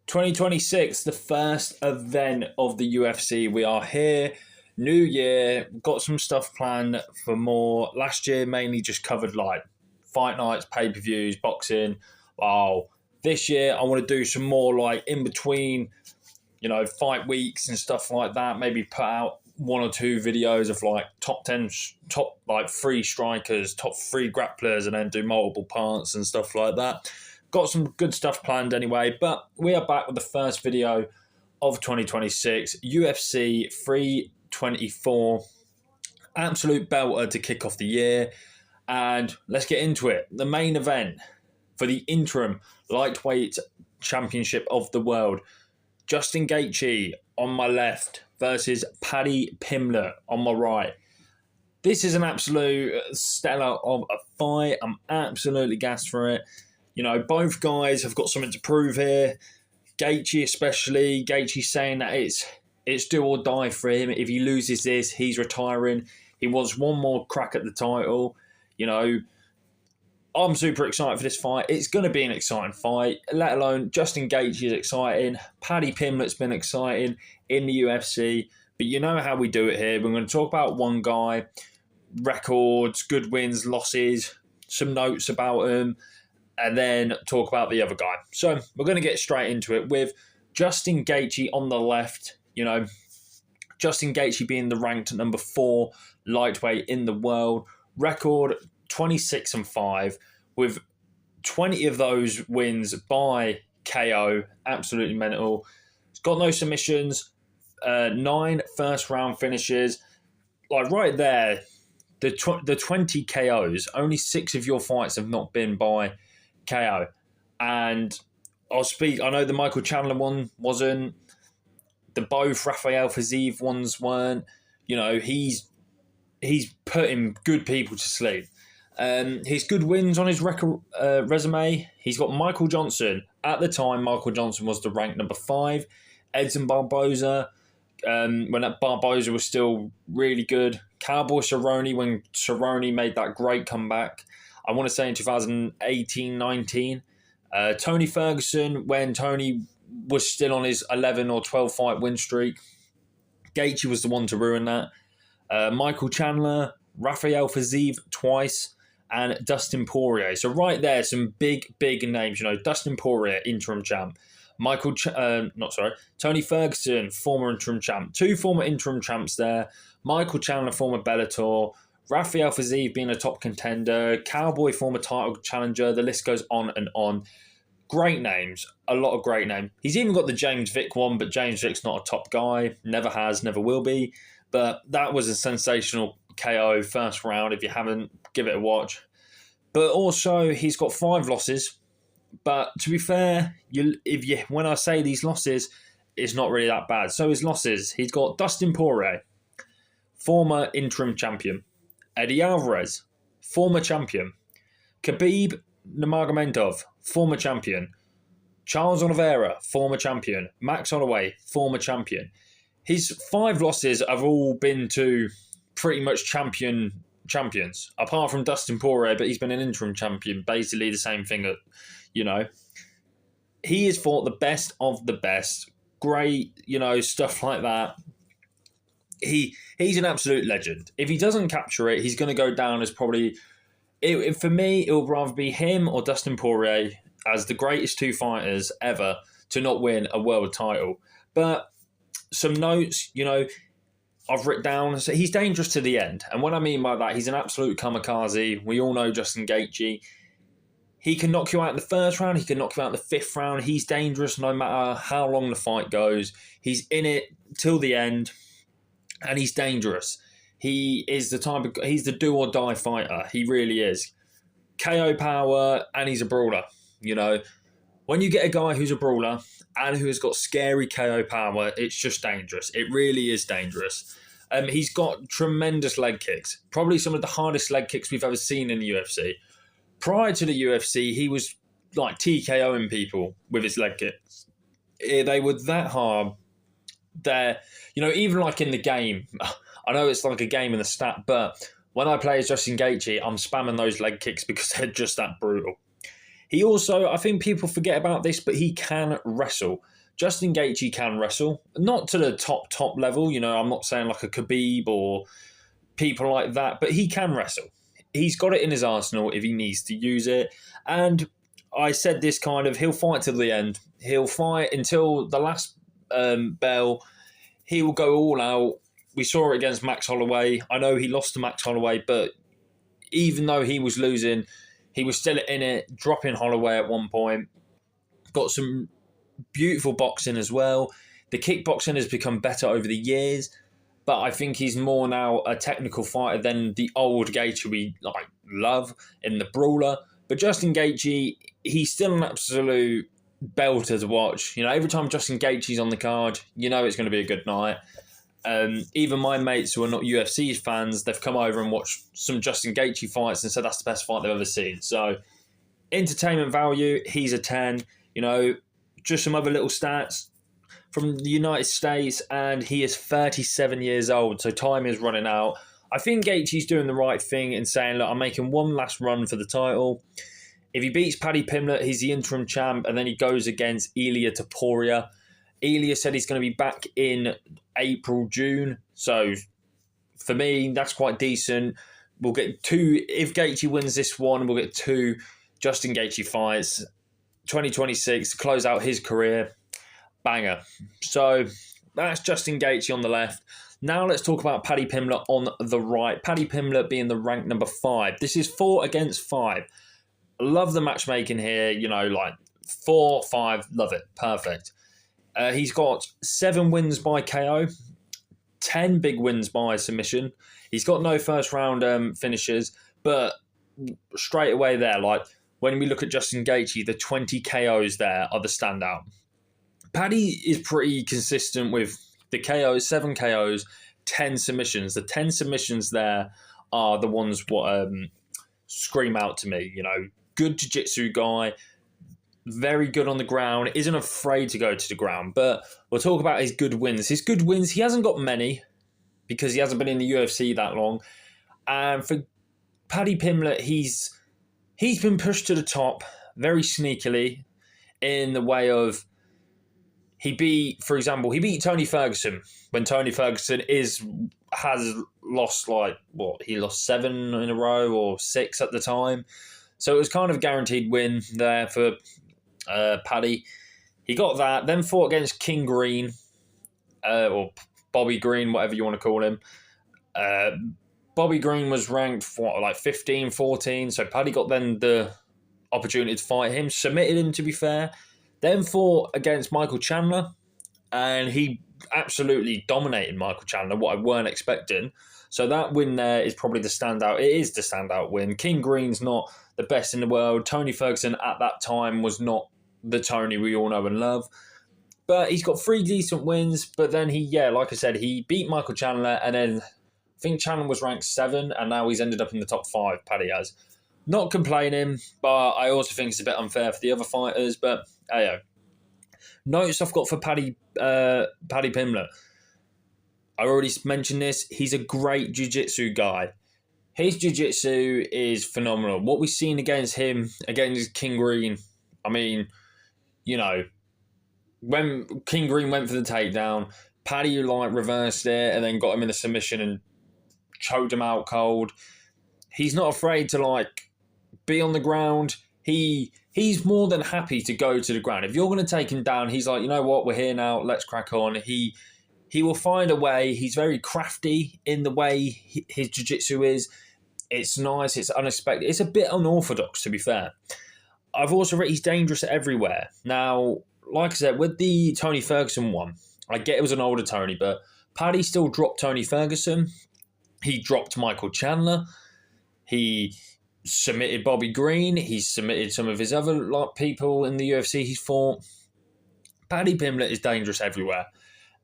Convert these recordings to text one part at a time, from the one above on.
2026, the first event of the UFC. We are here, new year, got some stuff planned for more. Last year mainly just covered like fight nights, pay-per-views, boxing. Wow. This year I want to do some more like in between, fight weeks and stuff like that. Maybe put out one or two videos of like top 10, top like 3 strikers, top 3 grapplers, and then do multiple parts and stuff like that. Got some good stuff planned anyway, but we are back with the first video of 2026, UFC 324. Absolute belter to kick off the year. And let's get into it. The main event for the interim lightweight championship of the world. Justin Gaethje on my left versus Paddy Pimblett on my right. This is an absolute stellar of a fight. I'm absolutely gassed for it. Both guys have got something to prove here. Gaethje especially. Gaethje saying that it's do or die for him. If he loses this, he's retiring. He wants one more crack at the title. I'm super excited for this fight. It's going to be an exciting fight, let alone Justin Gaethje is exciting. Paddy Pimblett's been exciting in the UFC. But you know how we do it here. We're going to talk about one guy, records, good wins, losses, some notes about him, and then talk about the other guy. So we're going to get straight into it with Justin Gaethje on the left. Justin Gaethje being the ranked number 4 lightweight in the world. Record 26-5 with 20 of those wins by KO. Absolutely mental. He's got no submissions. 9 first round finishes. Like right there, the 20 KOs, only 6 of your fights have not been by KO. And I know the Michael Chandler one wasn't. The both Rafael Fiziev ones weren't. He's putting good people to sleep. His good wins on his resume. He's got Michael Johnson. At the time, Michael Johnson was the ranked number 5. Edson Barboza, when that Barboza was still really good. Cowboy Cerrone, when Cerrone made that great comeback. I want to say in 2018-19. Tony Ferguson, when Tony was still on his 11 or 12 fight win streak. Gaethje was the one to ruin that. Michael Chandler, Rafael Fiziev twice, and Dustin Poirier. So right there, some big names. Dustin Poirier, interim champ. Tony Ferguson, former interim champ. 2 former interim champs there. Michael Chandler, former Bellator. Rafael Fiziev being a top contender. Cowboy, former title challenger. The list goes on and on. Great names. A lot of great names. He's even got the James Vick one, but James Vick's not a top guy. Never has, never will be. But that was a sensational KO first round. If you haven't, give it a watch. But also, he's got 5 losses. But to be fair, when I say these losses, it's not really that bad. So his losses, he's got Dustin Poirier, former interim champion. Eddie Alvarez, former champion. Khabib Nurmagomedov, former champion. Charles Oliveira, former champion. Max Holloway, former champion. His 5 losses have all been to pretty much champions, apart from Dustin Poirier, but he's been an interim champion, basically the same thing. He has fought the best of the best. Great, stuff like that. He's an absolute legend. If he doesn't capture it, he's going to go down as probably... for me, it will rather be him or Dustin Poirier as the greatest 2 fighters ever to not win a world title. But some notes, I've written down. So he's dangerous to the end. And what I mean by that, he's an absolute kamikaze. We all know Justin Gaethje. He can knock you out in the first round. He can knock you out in the 5th round. He's dangerous no matter how long the fight goes. He's in it till the end. And he's dangerous. He is he's the do or die fighter. He really is. KO power, and he's a brawler. When you get a guy who's a brawler and who has got scary KO power, it's just dangerous. It really is dangerous. He's got tremendous leg kicks. Probably some of the hardest leg kicks we've ever seen in the UFC. Prior to the UFC, he was like TKOing people with his leg kicks. They were that hard. Even like in the game, I know it's like a game in the stat, but when I play as Justin Gaethje, I'm spamming those leg kicks because they're just that brutal. He also, I think people forget about this, but he can wrestle. Justin Gaethje can wrestle, not to the top level. I'm not saying like a Khabib or people like that, but he can wrestle. He's got it in his arsenal if he needs to use it. And I said this he'll fight till the end. He'll fight until the last bell. He will go all out. We saw it against Max Holloway. I know he lost to Max Holloway, but even though he was losing, he was still in it, dropping Holloway at one point. Got some beautiful boxing as well. The kickboxing has become better over the years, but I think he's more now a technical fighter than the old Gaethje we love in the brawler. But Justin Gaethje, he's still an absolute belter to watch. Every time Justin Gaethje's on the card, it's going to be a good night. Even my mates who are not UFC fans, they've come over and watched some Justin Gaethje fights and said that's the best fight they've ever seen. So, entertainment value, he's a 10. Just some other little stats from the United States, and he is 37 years old, so time is running out. I think Gaethje's doing the right thing in saying, look, I'm making one last run for the title. If he beats Paddy Pimblett, he's the interim champ, and then he goes against Ilia Topuria. Ilia said he's going to be back in April, June. So for me, that's quite decent. We'll get 2. If Gaethje wins this one, we'll get 2 Justin Gaethje fights. 2026 to close out his career. Banger. So that's Justin Gaethje on the left. Now let's talk about Paddy Pimblett on the right. Paddy Pimblett being the rank number 5. This is 4 against 5. Love the matchmaking here. 4, 5. Love it. Perfect. He's got 7 wins by KO, 10 big wins by submission. He's got no first round finishes, but straight away there, when we look at Justin Gaethje, the 20 KOs there are the standout. Paddy is pretty consistent with the KOs, 7 KOs, 10 submissions. The 10 submissions there are the ones what scream out to me. Good jiu-jitsu guy, very good on the ground, isn't afraid to go to the ground. But we'll talk about his good wins. His good wins, he hasn't got many because he hasn't been in the UFC that long. And for Paddy Pimblett, he's been pushed to the top very sneakily in the way of he beat Tony Ferguson when Tony Ferguson has lost he lost 7 in a row or 6 at the time. So it was kind of a guaranteed win there for Paddy. He got that, then fought against King Green, or Bobby Green, whatever you want to call him. Bobby Green was ranked 15, 14, so Paddy got then the opportunity to fight him, submitted him to be fair, then fought against Michael Chandler, and he absolutely dominated Michael Chandler, what I weren't expecting. So that win there is probably the standout. It is the standout win. King Green's not the best in the world. Tony Ferguson at that time was not the Tony we all know and love. But he's got 3 decent wins. But then like I said, he beat Michael Chandler. And then I think Chandler was ranked 7. And now he's ended up in the top 5, Paddy has. Not complaining, but I also think it's a bit unfair for the other fighters. But, notes I've got for Paddy Pimblett. I already mentioned this. He's a great jiu-jitsu guy. His jiu-jitsu is phenomenal. What we've seen against him, against King Green, when King Green went for the takedown, Paddy reversed it and then got him in a submission and choked him out cold. He's not afraid to be on the ground. He's more than happy to go to the ground. If you're going to take him down, he's like, you know what, we're here now, let's crack on. He will find a way. He's very crafty in the way his jiu-jitsu is. It's nice. It's unexpected. It's a bit unorthodox, to be fair. I've also read he's dangerous everywhere. Now, like I said, with the Tony Ferguson one, I get it was an older Tony, but Paddy still dropped Tony Ferguson. He dropped Michael Chandler. He submitted Bobby Green. He submitted some of his other people in the UFC he's fought. Paddy Pimblett is dangerous everywhere.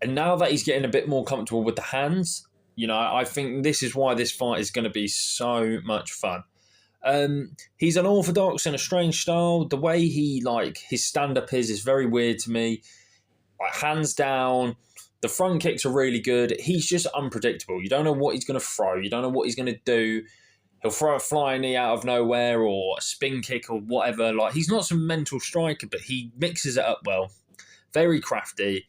And now that he's getting a bit more comfortable with the hands, I think this is why this fight is going to be so much fun. He's unorthodox and a strange style. The way he, his stand-up is very weird to me. Hands down, the front kicks are really good. He's just unpredictable. You don't know what he's going to throw. You don't know what he's going to do. he'll throw a flying knee out of nowhere or a spin kick or whatever. Like, he's not some mental striker, but he mixes it up well. Very crafty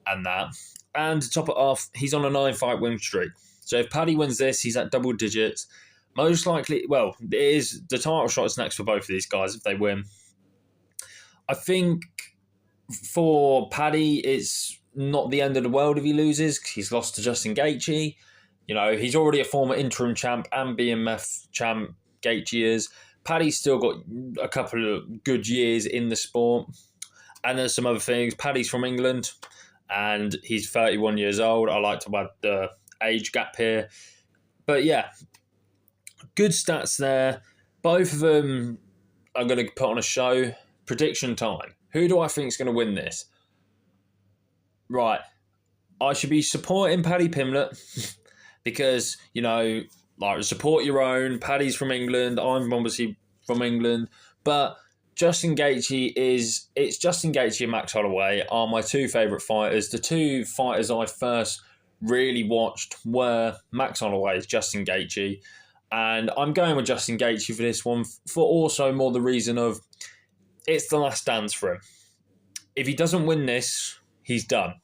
and that. And to top it off, he's on a 9-fight win streak. So if Paddy wins this, he's at double digits. Most likely, well, it is the title shot is next for both of these guys if they win. I think for Paddy, it's not the end of the world if he loses. He's lost to Justin Gaethje. You know, he's already a former interim champ and BMF champ. Gaethje is. Paddy's still got a couple of good years in the sport. And there's some other things. Paddy's from England and he's 31 years old. I like to add the age gap here. But yeah, good stats there. Both of them are going to put on a show. Prediction time. Who do I think is going to win this? Right. I should be supporting Paddy Pimblett because, you know, like, support your own. Paddy's from England. I'm obviously from England. But Justin Gaethje it's Justin Gaethje and Max Holloway are my two favourite fighters. The two fighters I first really watched were Max Holloway, Justin Gaethje. And I'm going with Justin Gaethje for this one for also more the reason of it's the last dance for him. If he doesn't win this, he's done.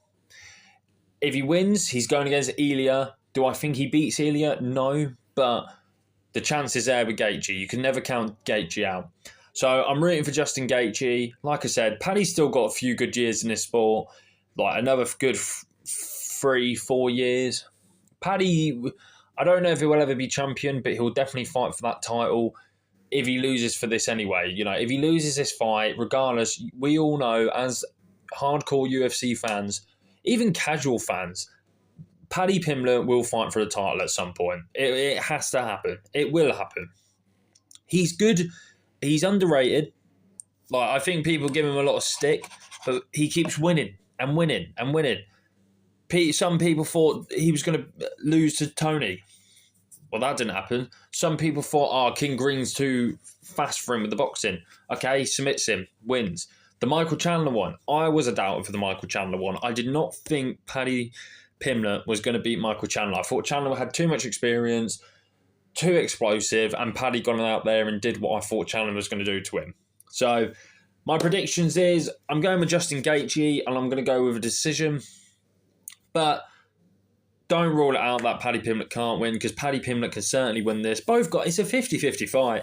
If he wins, he's going against Ilya. Do I think he beats Ilya? No, but the chance is there with Gaethje. You can never count Gaethje out. So I'm rooting for Justin Gaethje. Like I said, Paddy's still got a few good years in this sport. Like another good 3-4 years. Paddy, I don't know if he will ever be champion, but he'll definitely fight for that title if he loses for this anyway. You know, if he loses this fight, regardless, we all know as hardcore UFC fans, even casual fans, Paddy Pimblett will fight for the title at some point. It has to happen. It will happen. He's good. He's underrated. Like, I think people give him a lot of stick, but he keeps winning and winning and winning. Some people thought he was going to lose to Tony. Well, that didn't happen. Some people thought, King Green's too fast for him with the boxing. Okay, submits him, wins. The Michael Chandler one, I was a doubter for the Michael Chandler one. I did not think Paddy Pimblett was going to beat Michael Chandler. I thought Chandler had too much experience, too explosive, and Paddy got out there and did what I thought Chandler was going to do to him. So my predictions is I'm going with Justin Gaethje and I'm going to go with a decision. But don't rule it out that Paddy Pimblett can't win because Paddy Pimblett can certainly win this. It's a 50-50 fight.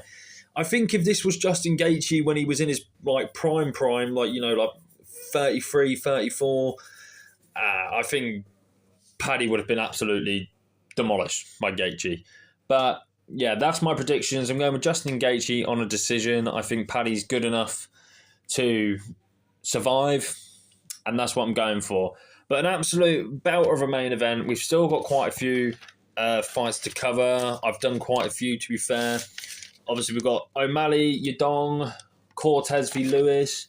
I think if this was Justin Gaethje when he was in his prime, like 33, 34, I think Paddy would have been absolutely demolished by Gaethje. But yeah, that's my predictions. I'm going with Justin Gaethje on a decision. I think Paddy's good enough to survive, and that's what I'm going for. But an absolute belter of a main event. We've still got quite a few fights to cover. I've done quite a few, to be fair. Obviously, we've got O'Malley, Yadong, Cortez v. Lewis,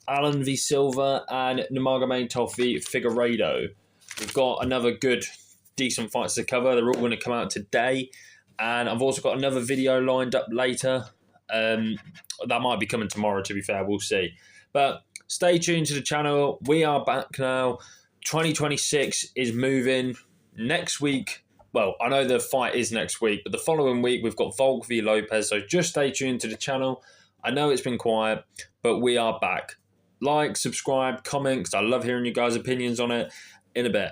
Allen v. Silva, and Nurmagomedov v. Figueiredo. We've got another good, decent fights to cover. They're all going to come out today. And I've also got another video lined up later. That might be coming tomorrow, to be fair. We'll see. But stay tuned to the channel. We are back now. 2026 is moving. Next week, well, I know the fight is next week, but the following week we've got Volk v. Lopez. So just stay tuned to the channel. I know it's been quiet, but we are back. Like, subscribe, comment, because I love hearing you guys' opinions on it. In a bit.